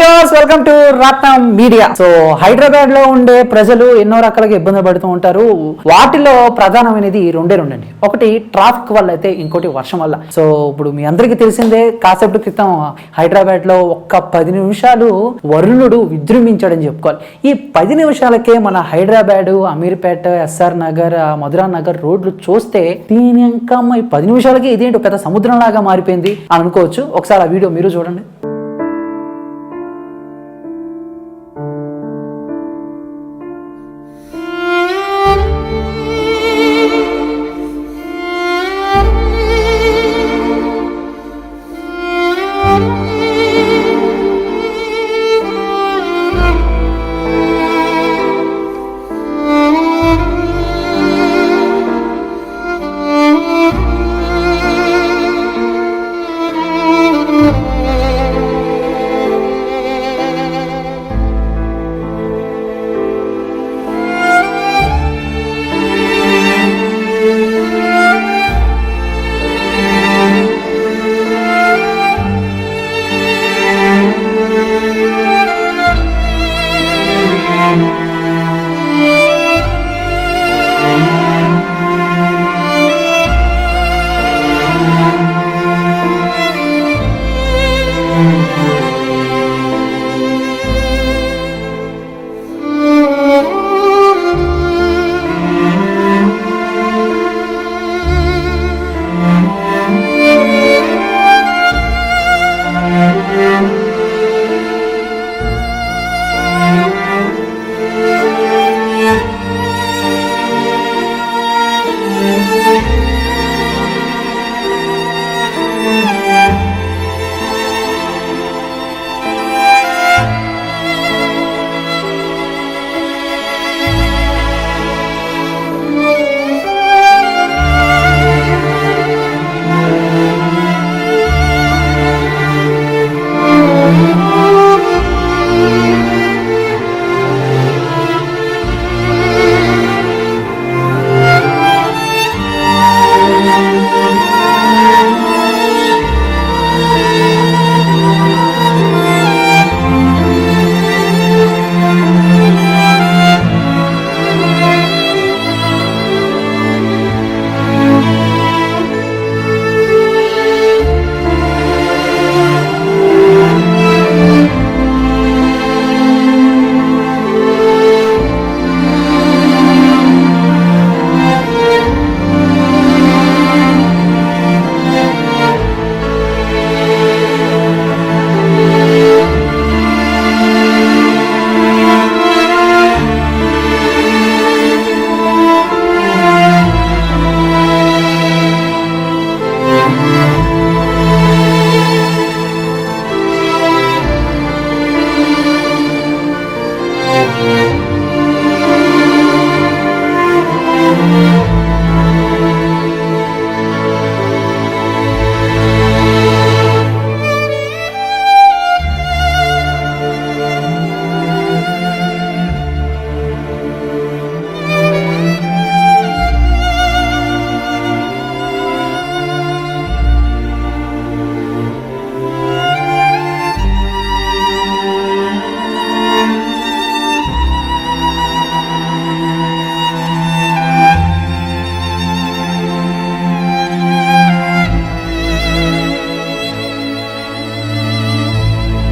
Viewers, welcome to రాట్నం media. So Hyderabad లో ఉండే ప్రజలు ఎన్నో రకాలుగా ఇబ్బందులు పడుతూ ఉంటారు. వాటిలో ప్రధానమైనది రెండండి. ఒకటి ట్రాఫిక్ వల్ల అయితే, ఇంకోటి వర్షం వల్ల. సో ఇప్పుడు మీ అందరికీ తెలిసిందే, కాసేపటి క్రితం హైదరాబాద్ లో ఒక్క 10 నిమిషాలు వరుణుడు విజృంభించాడని చెప్పుకోవాలి. ఈ 10 నిమిషాలకే మన హైదరాబాద్, అమీర్పేట, ఎస్ఆర్ నగర్, మధురా నగర్ రోడ్లు చూస్తే దీని ఇంకా 10 నిమిషాలకి ఇదేంటి పెద్ద సముద్రం లాగా మారిపోయింది అని అనుకోవచ్చు. ఒకసారి ఆ వీడియో మీరు చూడండి.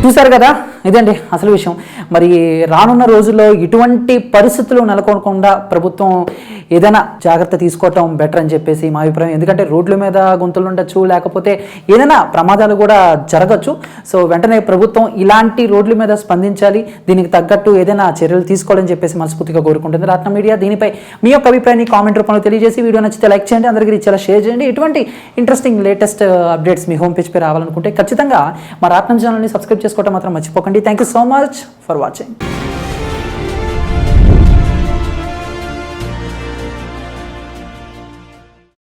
చూశారు కదా, ఇదండి అసలు విషయం. మరి రానున్న రోజుల్లో ఇటువంటి పరిస్థితులు నెలకొనకుండా ప్రభుత్వం ఏదైనా జాగ్రత్త తీసుకోవటం బెటర్ అని చెప్పేసి మా అభిప్రాయం. ఎందుకంటే రోడ్ల మీద గుంతలు ఉండొచ్చు, లేకపోతే ఏదైనా ప్రమాదాలు కూడా జరగచ్చు. సో వెంటనే ప్రభుత్వం ఇలాంటి రోడ్ల మీద స్పందించాలి, దీనికి తగ్గట్టు ఏదైనా చర్యలు తీసుకోవాలని చెప్పేసి మనస్ఫూర్తిగా కోరుకుంటుంది రాట్నం మీడియా. దీనిపై మీ యొక్క అభిప్రాయాన్ని కామెంట్ రూపంలో తెలియజేసి, వీడియో నచ్చితే లైక్ చేయండి, అందరికీ రీచేలా షేర్ చేయండి. ఇటువంటి ఇంట్రెస్టింగ్ లేటెస్ట్ అప్డేట్స్ మీ హోమ్ పేజ్ పై రావాలనుకుంటే ఖచ్చితంగా మా రాట్నం ఛానల్ని సబ్స్క్రైబ్ చేసుకోవడం మాత్రం మర్చిపోకండి. Thank you so much for watching.